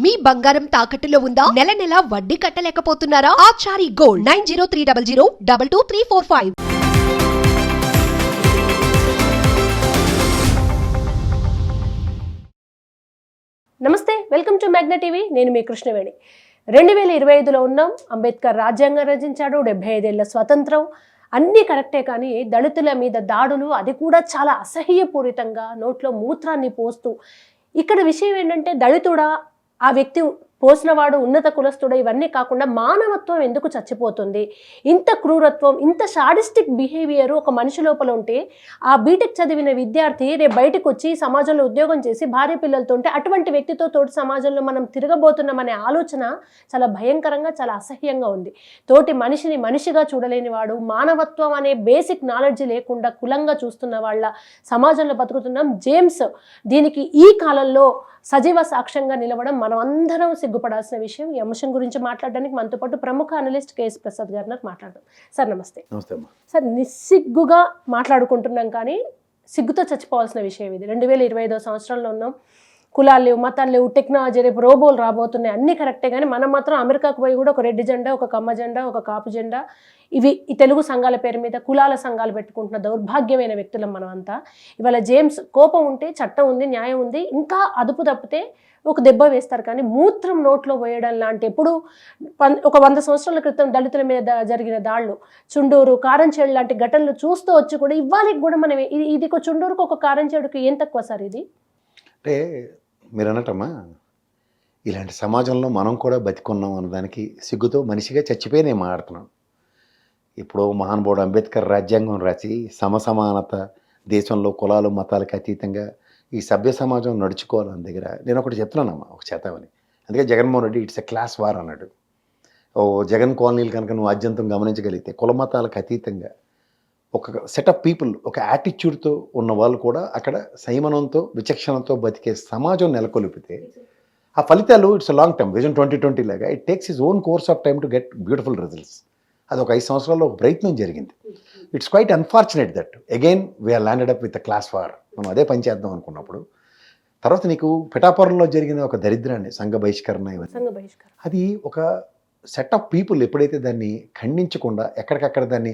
మీ బంగారం తాకట్టులో ఉందా? నెల నెల వడ్డీ కట్టలేకపోతున్నారా? ఆచారి గోల్డ్ 9030022345. నమస్తే, వెల్కమ్ టు మ్యాగ్నా టీవీ. నేను మీ కృష్ణవేణి. 2025లో ఉన్నాం. అంబేద్కర్ రాజ్యాంగం రచించాడు. 75 ఏళ్ల స్వతంత్రం, అన్నీ కరెక్టే. కానీ దళితుల మీద దాడులు, అది కూడా చాలా అసహ్యపూరితంగా నోట్లో మూత్రాన్ని పోస్తూ. ఇక్కడ విషయం ఏంటంటే, దళితుడా ఆ వ్యక్తి పోసినవాడు ఉన్నత కులస్తుడు, ఇవన్నీ కాకుండా మానవత్వం ఎందుకు చచ్చిపోతుంది? ఇంత క్రూరత్వం, ఇంత షాడిస్టిక్ బిహేవియర్ ఒక మనిషి లోపల ఉంటే, ఆ బీటెక్ చదివిన విద్యార్థి రేపు బయటకు వచ్చి సమాజంలో ఉద్యోగం చేసి భార్య పిల్లలతో ఉంటే, అటువంటి వ్యక్తితో తోటి సమాజంలో మనం తిరగబోతున్నామనే ఆలోచన చాలా భయంకరంగా, చాలా అసహ్యంగా ఉంది. తోటి మనిషిని మనిషిగా చూడలేని వాడు, మానవత్వం అనే బేసిక్ నాలెడ్జ్ లేకుండా కులంగా చూస్తున్న వాళ్ళ సమాజంలో బతుకుతున్నాం. జేమ్స్ దీనికి ఈ కాలంలో సజీవ సాక్ష్యంగా నిలవడం మనం అందరం సిగ్గుపడాల్సిన విషయం. ఈ అంశం గురించి మాట్లాడడానికి మనతో పాటు ప్రముఖ అనలిస్ట్ కేఎస్ ప్రసాద్ గారు మాట్లాడదాం. సార్ నమస్తే. నమస్తే. సార్, నిస్సిగ్గుగా మాట్లాడుకుంటున్నాం కానీ సిగ్గుతో చచ్చిపోవాల్సిన విషయం ఇది. 2025వ సంవత్సరంలో ఉన్నాం. కులాలు లేవు, మతాలు లేవు, టెక్నాలజీ, రేపు రోబోలు రాబోతున్నాయి, అన్నీ కరెక్టే. కానీ మనం మాత్రం అమెరికాకు పోయి కూడా ఒక రెడ్ జెండా, ఒక కమ్మ జెండా, ఒక కాపు జెండా, ఇవి ఈ తెలుగు సంఘాల పేరు మీద కులాల సంఘాలు పెట్టుకుంటున్న దౌర్భాగ్యమైన వ్యక్తులం మనం అంతా. ఇవాళ జేమ్స్ కోపం ఉంటే చట్టం ఉంది, న్యాయం ఉంది, ఇంకా అదుపు తప్పితే ఒక దెబ్బ వేస్తారు. కానీ మూత్రం నోట్లో పోయడం లాంటి, ఎప్పుడు ఒక 100 సంవత్సరాల క్రితం దళితుల మీద జరిగిన దాళ్ళు, చుండూరు, కారంచేడు లాంటి ఘటనలు చూస్తూ వచ్చి కూడా ఇవాళకి కూడా మనం ఇది ఒక చుండూరుకు ఒక కారంచేడుకు ఏం తక్కువ సార్ ఇది? అంటే మీరు అన్నట్టమ్మా, ఇలాంటి సమాజంలో మనం కూడా బతికున్నాం అన్నదానికి సిగ్గుతో మనిషిగా చచ్చిపోయి నేను మాట్లాడుతున్నాను. ఇప్పుడు మహానుభావుడు అంబేద్కర్ రాజ్యాంగం రాసి సమసమానత, దేశంలో కులాలు మతాలకు అతీతంగా ఈ సభ్య సమాజం నడుచుకోవాలని దగ్గర నేను ఒకటి చెప్తున్నానమ్మా, ఒక చేతామని. అందుకే Jaganmohan Reddy it's a class war అన్నాడు. జగన్ కాలనీలు కనుక నువ్వు ఆద్యంతం గమనించగలిగితే కుల మతాలకు అతీతంగా ఒక సెట్ ఆఫ్ పీపుల్, ఒక యాటిట్యూడ్తో ఉన్న వాళ్ళు కూడా అక్కడ సంయమనంతో, విచక్షణతో బతికే సమాజం నెలకొల్పితే ఆ ఫలితాలు ఇట్స్ లాంగ్ టర్మ్ విజన్ 2020 లాగా it takes his own course of time to get beautiful results. అది ఒక 5 సంవత్సరాల్లో ఒక ప్రయత్నం జరిగింది. It's quite unfortunate that again we are landed up with a class war. మనం అదే పని చేద్దాం అనుకున్నప్పుడు తర్వాత నీకు పిఠాపురంలో జరిగిన ఒక దరిద్రాన్ని, సంఘ బహిష్కరణ, అది ఒక సెట్ ఆఫ్ పీపుల్ ఎప్పుడైతే దాన్ని ఖండించకుండా ఎక్కడికక్కడ దాన్ని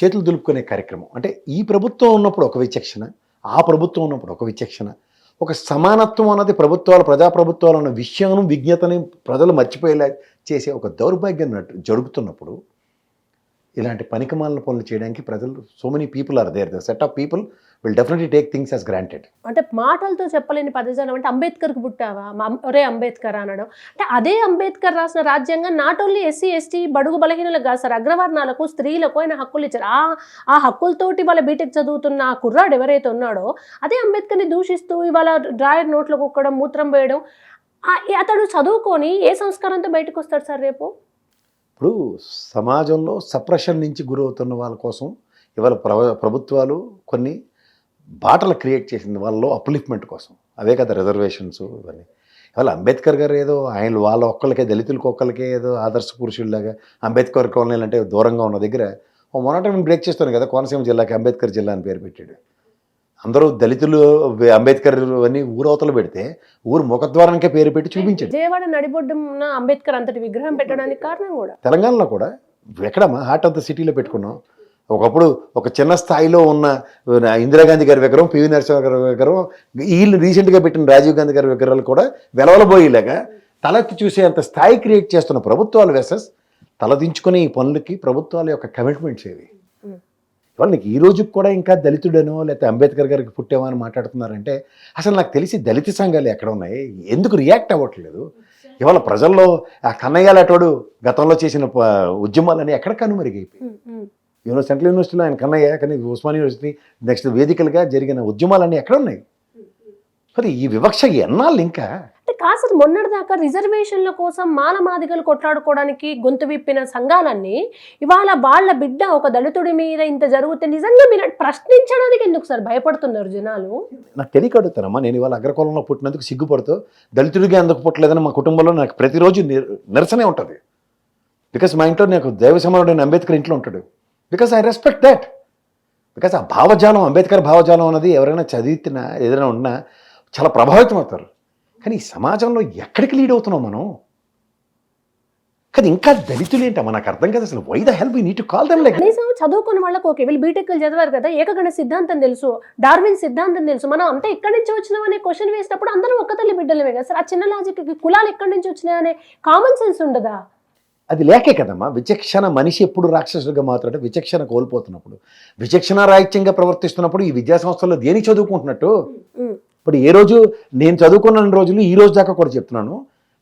చేతులు దులుపుకునే కార్యక్రమం. అంటే ఈ ప్రభుత్వం ఉన్నప్పుడు ఒక విచక్షణ, ఆ ప్రభుత్వం ఉన్నప్పుడు ఒక విచక్షణ, ఒక సమానత్వం అన్నది ప్రజాప్రభుత్వాలు అన్న విషయం, విజ్ఞతని ప్రజలు మర్చిపోయేలా చేసే ఒక దౌర్భాగ్యం జరుగుతున్నప్పుడు ఇలాంటి పనికిమాలిన పనులు చేయడానికి ప్రజలు, so many people are there, the set of people will definitely take things as granted. అంటే మాటలతో చెప్పలేని పదజాలం. అంటే అంబేద్కర్కి పుట్టావా, ఒరే అంబేద్కర్ అనడం. అంటే అదే అంబేద్కర్ రాసిన రాజ్యాంగం నాట్ ఓన్లీ ఎస్సీ ఎస్టీ బడుగు బలహీనలకు కాదు సార్, అగ్రవర్ణాలకు, స్త్రీలకు ఆయన హక్కులు ఇచ్చారు. ఆ హక్కులతోటి వాళ్ళ బీటెక్ చదువుతున్న ఆ కుర్రాడు ఎవరైతే ఉన్నాడో అదే అంబేద్కర్ని దూషిస్తూ ఇవాళ డ్రాయర్ నోట్లో కుక్కడం, మూత్రం వేయడం. అతడు చదువుకొని ఏ సంస్కారంతో బయటకు వస్తాడు సార్ రేపు? ఇప్పుడు సమాజంలో సప్రెషన్ నుంచి గురవుతున్న వాళ్ళ కోసం ఇవాళ ప్రభుత్వాలు కొన్ని బాటలు క్రియేట్ చేసింది వాళ్ళలో అప్లిఫ్ట్మెంట్ కోసం. అవే కదా రిజర్వేషన్స్ ఇవన్నీ. ఇవాళ అంబేద్కర్ గారు ఏదో ఆయన వాళ్ళ ఒక్కళ్ళకే, దళితులకు ఒక్కళ్ళకే ఏదో ఆదర్శ పురుషుల్లాగా అంబేద్కర్ కాలనీలు అంటే దూరంగా ఉన్న దగ్గర మొన్నటి బ్రేక్ చేస్తాను కదా, కోనసీమ జిల్లాకి అంబేద్కర్ జిల్లా అని పేరు పెట్టాడు. అందరూ దళితులు అంబేద్కర్ అని ఊరవతలు పెడితే ఊరు ముఖద్వారానికే పేరు పెట్టి చూపించాడు. విజయవాడ నడిబొడ్డున అంబేద్కర్ అంతటి విగ్రహం పెట్టడానికి కారణం కూడా తెలంగాణలో కూడా ఎక్కడమ్మా హార్ట్ ఆఫ్ ద సిటీలో పెట్టుకున్నాం. ఒకప్పుడు ఒక చిన్న స్థాయిలో ఉన్న ఇందిరాగాంధీ గారి విగ్రహం, పివి నరసింహ గారి విగ్రహం, వీళ్ళు రీసెంట్గా పెట్టిన రాజీవ్ గాంధీ గారి విగ్రహాలు కూడా వెలవలబోయేలాగా తలెత్తి చూసేంత స్థాయి క్రియేట్ చేస్తున్న ప్రభుత్వాలు వెసెస్ తలదించుకునే ఈ పనులకి ప్రభుత్వాల యొక్క కమిట్మెంట్స్ ఏవి? ఇవాళ నీకు ఈ రోజుకి కూడా ఇంకా దళితుడనో లేకపోతే అంబేద్కర్ గారికి పుట్టేవో అని మాట్లాడుతున్నారంటే అసలు నాకు తెలిసి దళిత సంఘాలు ఎక్కడ ఉన్నాయి, ఎందుకు రియాక్ట్ అవ్వట్లేదు? ఇవాళ ప్రజల్లో ఆ కన్నయ్యలాటోడు గతంలో చేసిన ఉద్యమాలని ఎక్కడ కనుమరుగైపోయి, సెంట్రల్ యూనివర్సిటీలో ఆయన కన్నయ్య, కానీ ఉస్మాన్ యూనివర్సిటీ నెక్స్ట్ వేదికలుగా జరిగిన ఉద్యమాలన్నీ ఎక్కడ ఉన్నాయి? మరి ఈ వివక్ష ఎన్నాళ్ళు ఇంకా? అంటే కాస్త మొన్నటిదాకా రిజర్వేషన్ల కోసం మానమాదిగలు కొట్లాడుకోవడానికి గొంతు విప్పిన సంఘాలన్నీ ఇవాళ వాళ్ళ బిడ్డ ఒక దళితుడి మీద ఇంత జరిగితే నిజంగా మీరు ప్రశ్నించడానికి ఎందుకు సార్ భయపడుతున్నారు జనాలు? నాకు తెలియక అడుగుతానమ్మా. నేను ఇవాళ అగ్రకులంలో పుట్టినందుకు సిగ్గుపడుతూ దళితుడిగా ఎందుకు పుట్టలేదని మా కుటుంబంలో నాకు ప్రతిరోజు నిరసనే ఉంటుంది. బికాస్ మా ఇంట్లో నాకు దైవ సమానుడైన అంబేద్కర్ ఇంట్లో ఉంటాడు. Because I respect that. Because ఆ భావజాలం, అంబేద్కర్ భావజాలం అన్నది ఎవరైనా చదివినా ఏదైనా ఉన్నా చాలా ప్రభావితం అవుతారు. కానీ ఈ సమాజంలో ఎక్కడికి లీడ్ అవుతున్నాం మనం? కానీ ఇంకా దళితులు ఏంటమ్మా నాకు అర్థం కదా అసలు. Why the help we need to call them like. కనీసం చదువుకున్న వాళ్ళకి ఓకే, వీళ్ళు బీటెక్లు చదివారు కదా, ఏకగణ సిద్ధాంతం తెలుసు, డార్విన్ సిద్ధాంతం తెలుసు, మనం అంతా ఎక్కడి నుంచి వచ్చినాం అనే క్వశ్చన్ వేసినప్పుడు అందరం ఒక్క తల్లి బిడ్డలమే కదా సార్. ఆ చిన్న లాజిక్ కులాలు ఎక్కడి నుంచి వచ్చినాయి అనే కామన్ సెన్స్ ఉండదా? అది లేకే కదమ్మా. విచక్షణ మనిషి ఎప్పుడు రాక్షసుడిగా మాట్లాడే విచక్షణ కోల్పోతున్నప్పుడు, విచక్షణ రాహిత్యంగా ప్రవర్తిస్తున్నప్పుడు ఈ విద్యా సంస్థల్లో దేని చదువుకుంటున్నట్టు? ఇప్పుడు ఏ రోజు నేను చదువుకున్న రోజులు ఈ రోజు దాకా కూడా చెప్తున్నాను,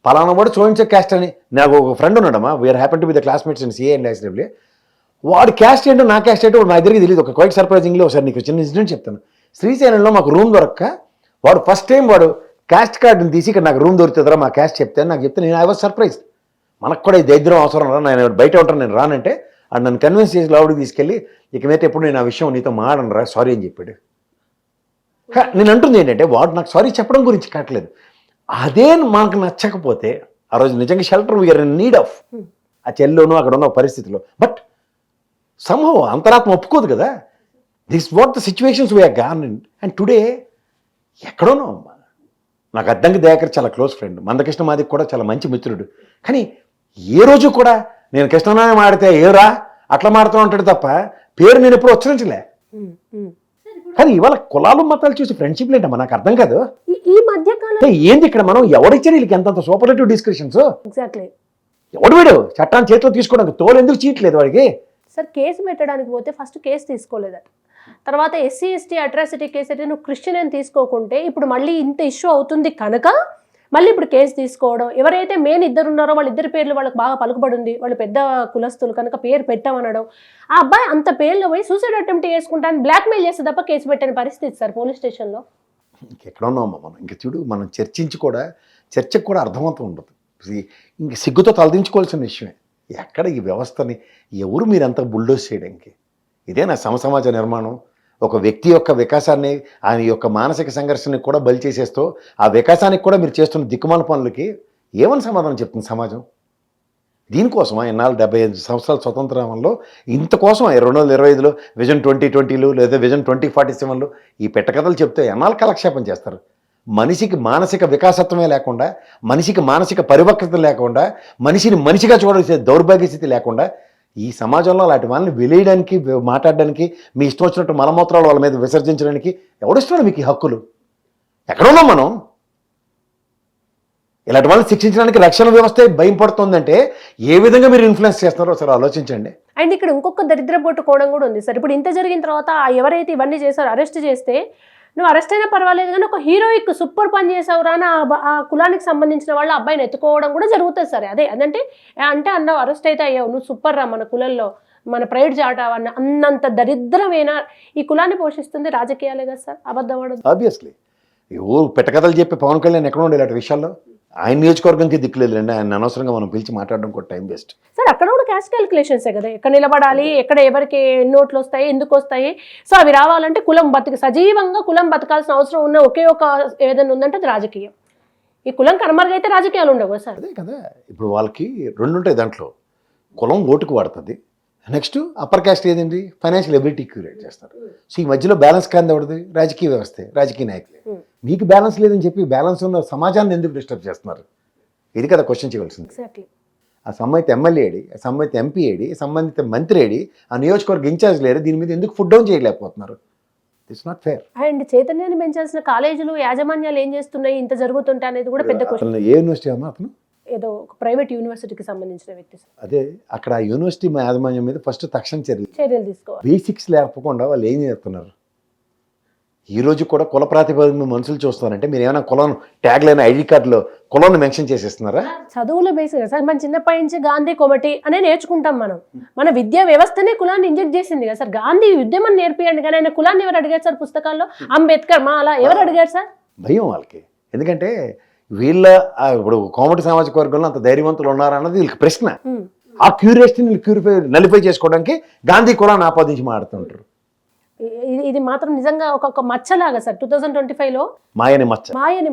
పలానా వాడు చోయించే క్యాస్ట్ అని. నాకు ఒక ఫ్రెండ్ ఉన్నాడమ్మా, we are happen to be the classmates in CA and SW. వాడు క్యాస్ట్ ఏంటో నా క్యాస్ట్ ఏంటో నా దగ్గరికి తెలియదు. ఒక క్వైట్ సర్ప్రైజింగ్లీ ఒకసారి నీకు చిన్న ఇన్సిడెంట్ చెప్తాను. శ్రీశైలంలో మాకు రూమ్ దొరక్క వాడు ఫస్ట్ టైం వాడు క్యాస్ట్ కార్డుని తీసి ఇక్కడ నాకు రూమ్ దొరుకుతుందిరా మా క్యాస్ట్ చెప్తే నాకు చెప్తే నేను ఐ వాజ్ సర్ప్రైజ్. మనకు కూడా ఈ దరిద్రం అవసరం రా, నేను బయట ఉంటాను, నేను రానంటే అది నన్ను కన్విన్స్ చేసి లోపలికి తీసుకెళ్ళి ఇక మీద ఎప్పుడు నేను ఆ విషయం నీతో మాడను రా సారీ అని చెప్పాడు. నేను అంటుంది ఏంటంటే వాడు నాకు సారీ చెప్పడం గురించి కావట్లేదు, అదే మనకు నచ్చకపోతే ఆ రోజు నిజంగా shelter we are in need of ఆ చెల్లోనూ అక్కడ ఉన్న పరిస్థితిలో. బట్ సంభవం అంతరాత్మ ఒప్పుకోదు కదా. This what the situations we are gone in. And today ఎక్కడోనో నాకు అద్దంకి దయాకర్ చాలా క్లోజ్ ఫ్రెండ్, మందకృష్ణ మాదిక్ కూడా చాలా మంచి మిత్రుడు. కానీ ఏ రోజు కూడా నేను కృష్ణనారాయణ మాడితే ఏరా అట్లా మాడుతూ ఉంటాడు తప్ప పేరు నేను ఎప్పుడు ఉచ్చరించలే. కానీ ఇవాళ కులాలు మతాలు చూసి ఫ్రెండ్షిప్లు ఏంటమ్మా నాకు అర్థం కాదు. ఈ మధ్య కాలం ఏంది ఇక్కడ మనం ఎవరిచ్చారు వీళ్ళకి ఎంత సూపర్లేటివ్ డిస్క్రిప్షన్స్? ఎగ్జాక్ట్లీ ఎవడు వీడు చట్టాన్ని చేతిలో తీసుకోవడానికి తోలు ఎందుకు చీట్లేదు వాడికి? సార్ కేసు పెట్టడానికి పోతే ఫస్ట్ కేసు తీసుకోలేదట, తర్వాత ఎస్సీ ఎస్టీ అట్రాసిటీ కేసు అయితే నువ్వు క్రిస్టియన్ అని తీసుకోకుంటే ఇప్పుడు మళ్ళీ ఇంత ఇష్యూ అవుతుంది కనుక మళ్ళీ ఇప్పుడు కేసు తీసుకోవడం. ఎవరైతే మెయిన్ ఇద్దరు ఉన్నారో వాళ్ళిద్దరి పేర్లు వాళ్ళకి బాగా పలుకుబడి ఉంది, వాళ్ళు పెద్ద కులస్తులు కనుక పేరు పెట్టమనడం, ఆ అబ్బాయి అంత పేర్లు పోయి సూసైడ్ అటెంప్ట్ చేసుకుంటాను బ్లాక్మెయిల్ చేస్తే తప్ప కేసు పెట్టని పరిస్థితి సార్ పోలీస్ స్టేషన్లో. ఇంకెక్కడ ఉన్నామమ్మా మనం? ఇంక చూడు మనం చర్చకు కూడా అర్థవంతం ఉండదు. ఇంక సిగ్గుతో తలదించుకోవాల్సిన విషయమే. ఎక్కడ ఈ వ్యవస్థని ఎవరు మీరంతా బుల్డోజ్ చేయడానికి? ఇదే నా సమసమాజ నిర్మాణం. ఒక వ్యక్తి యొక్క వికాసాన్ని ఆయన యొక్క మానసిక సంఘర్షణని కూడా బలి చేసేస్తూ ఆ వికాసానికి కూడా మీరు చేస్తున్న దిక్కుమాల పనులకి ఏమని సమాధానం చెప్తుంది సమాజం? దీనికోసమా ఇన్నాళ్ళు 75 సంవత్సరాల స్వతంత్రంలో ఇంతకోసం 2025లో విజన్ 2020 లేదా విజన్ 2047లో ఈ పెట్టకథలు చెప్తే ఎన్నాళ్ళు కాలక్షేపం చేస్తారు? మనిషికి మానసిక వికాసత్వమే లేకుండా, మనిషికి మానసిక పరిపక్వత లేకుండా, మనిషిని మనిషిగా చూడాల్సిన దౌర్భాగ్య స్థితి లేకుండా ఈ సమాజంలో అలాంటి వాళ్ళని వెలియడానికి మాట్లాడడానికి మీ ఇష్టం వచ్చినట్టు మలమూత్రాలు వాళ్ళ మీద విసర్జించడానికి ఎవడిస్తున్నాడు మీకు ఈ హక్కులు? ఎక్కడున్నాం మనం? ఇలాంటి వాళ్ళని శిక్షించడానికి రక్షణ వ్యవస్థ భయం పడుతుందంటే ఏ విధంగా మీరు ఇన్ఫ్లుయెన్స్ చేస్తున్నారో ఒకసారి ఆలోచించండి. అండ్ ఇక్కడ ఇంకొక దరిద్ర కొట్టుకోవడం కూడా ఉంది సార్. ఇప్పుడు ఇంత జరిగిన తర్వాత ఎవరైతే ఇవన్నీ చేశారో అరెస్ట్ చేస్తే నువ్వు అరెస్ట్ అయినా పర్వాలేదు కానీ ఒక హీరోయిక్ సూపర్ పని చేసావురా అని ఆ కులానికి సంబంధించిన వాళ్ళు అబ్బాయిని ఎత్తుకోవడం కూడా జరుగుతుంది సరే. అదంటే అన్నావు అరెస్ట్ అయితే అయ్యావు, నువ్వు సూపర్ రా, మన కులంలో మన ప్రైడ్ చాటావు అన్నంత దరిద్రమైన ఈ కులాన్ని పోషిస్తుంది రాజకీయాలే కదా సార్. అబద్ధం ఆడదు ఆబ్వియస్లీ. పెట్టకథలు చెప్పి పవన్ కళ్యాణ్ ఎక్కడ ఉండే ఇలాంటి విషయాల్లో ఆయన నియోజకవర్గంకి దిక్కులేదండి. ఆయన అనవసరంగా మనం పిలిచి మాట్లాడడం కూడా టైం వేస్ట్ సార్. అక్కడ కూడా క్యాస్ట్ క్యాలిక్యులేషన్సే కదా, ఎక్కడ నిలబడాలి, ఎక్కడ ఎవరికి నోట్లు వస్తాయి, ఎందుకు వస్తాయి. సో అవి రావాలంటే కులం సజీవంగా కులం బతకాల్సిన అవసరం ఉన్న ఒకే ఒక ఏదైనా ఉందంటే అది రాజకీయం. ఈ కులం కనుమరుగైతే రాజకీయాలు ఉండవు సార్. అదే కదా. ఇప్పుడు వాళ్ళకి రెండు ఉంటాయి దాంట్లో. కులం ఓటుకు వాడుతుంది, నెక్స్ట్ అప్పర్ క్యాస్ట్ ఏదండి ఫైనాన్షియల్ ఎబిలిటీ క్యూరేట్ చేస్తారు. సో ఈ మధ్యలో బ్యాలెన్స్ కాంది ఎవరిది? రాజకీయ వ్యవస్థే, రాజకీయ నాయకులే. మీకు బ్యాలెన్స్ లేదని చెప్పి బ్యాలెన్స్ ఉన్న సమాజాన్ని ఎందుకు డిస్టర్బ్ చేస్తున్నారు? ఇది కదా క్వశ్చన్ చేయవలసింది. ఆ సంబంధిత ఎమ్మెల్యే ఏడి, ఆ సంబంధిత ఎంపీ ఏడి, సంబంధిత మంత్రి ఏడి, ఆ నియోజకవర్గ ఇన్ఛార్జ్ లేరు, దీని మీద ఎందుకు ఫుడ్ డౌన్ చేయలేకపోతున్నారు? It's not fair. అండ్ చైతన్యాన్ని పెంచాల్సిన కాలేజీలు యాజమాన్యాలు ఏం చేస్తున్నాయి ఇంత జరుగుతుంటే అనేది కూడా పెద్ద క్వశ్చన్. ఏ యూనివర్సిటీ అమ్మా అతను? ఏదో ఒక ప్రైవేట్ యూనివర్సిటీకి సంబంధించిన వ్యక్తి. అదే అక్కడ ఆ యూనివర్సిటీ యాజమాన్యం మీద ఫస్ట్ తక్షణ చర్యలు తీసుకోవాలి. బేసిక్స్ లేకపోకుండా వాళ్ళు ఏం చేస్తున్నారు? ఈ రోజు కూడా కుల ప్రాతిపదికన మనుషులు చూస్తున్నారంటే మీరు ఏమైనా కులం ట్యాగ్ లేని ఐడి కార్డులో కులాన్ని మెన్షన్ చేసేస్తున్నారా? చదువుల బేసిక్ సార్. మన చిన్నప్పటి నుంచి గాంధీ కొమటి అనే నేర్చుకుంటాం మనం. మన విద్యా వ్యవస్థనే కులాన్ని ఇంజెక్ట్ చేసింది కదా సార్. గాంధీ ఉద్యమం నేర్పియండి కానీ ఆయన కులాన్ని ఎవరు అడిగారు సార్ పుస్తకాల్లో? అంబేద్కర్ మా అలా ఎవరు అడిగారు సార్? భయం వాళ్ళకి. ఎందుకంటే వీళ్ళ ఇప్పుడు కోమటి సామాజిక వర్గంలో అంత ధైర్యవంతులు ఉన్నారా అన్నది వీళ్ళకి ప్రశ్న. ఆ క్యూరియాసిటీని నలిఫై చేసుకోవడానికి గాంధీ కులాన్ని ఆపాదించి మాడుతుంటారు. ఇది మాత్రం నిజంగా ఒక మచ్చలాగా సార్ 2025లో మాయని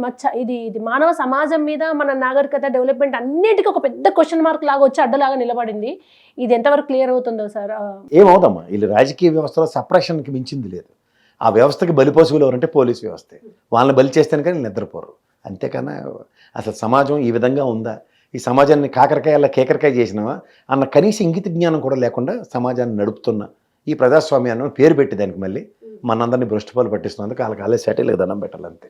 మచ్చ. ఇది మానవ సమాజం మీద మన నాగరికత డెవలప్మెంట్ అన్నిటికీ ఒక పెద్ద క్వశ్చన్ మార్క్ లాగా వచ్చి అడ్డలాగా నిలబడింది. ఇది ఎంతవరకు క్లియర్ అవుతుందో సార్? ఏమవుదమ్మా, వీళ్ళు రాజకీయ వ్యవస్థలో సప్రెషన్కి మించింది లేదు. ఆ వ్యవస్థకి బలిపశువులు ఎవరంటే పోలీస్ వ్యవస్థే. వాళ్ళని బలి చేస్తేనే కానీ నిద్రపోరు. అంతేకన్నా అసలు సమాజం ఈ విధంగా ఉందా, ఈ సమాజాన్ని కాకరకాయలా కేకరకాయ చేసినావా అన్న కనీస ఇంగిత జ్ఞానం కూడా లేకుండా సమాజాన్ని నడుపుతున్న ఈ ప్రజాస్వామ్యాన్ని పేరు పెట్టి దానికి మళ్ళీ మనందరినీ భ్రష్టుపాలు పట్టిస్తున్నందుకు వాళ్ళకి ఆలే సెటిల్ దండం పెట్టాలంతే.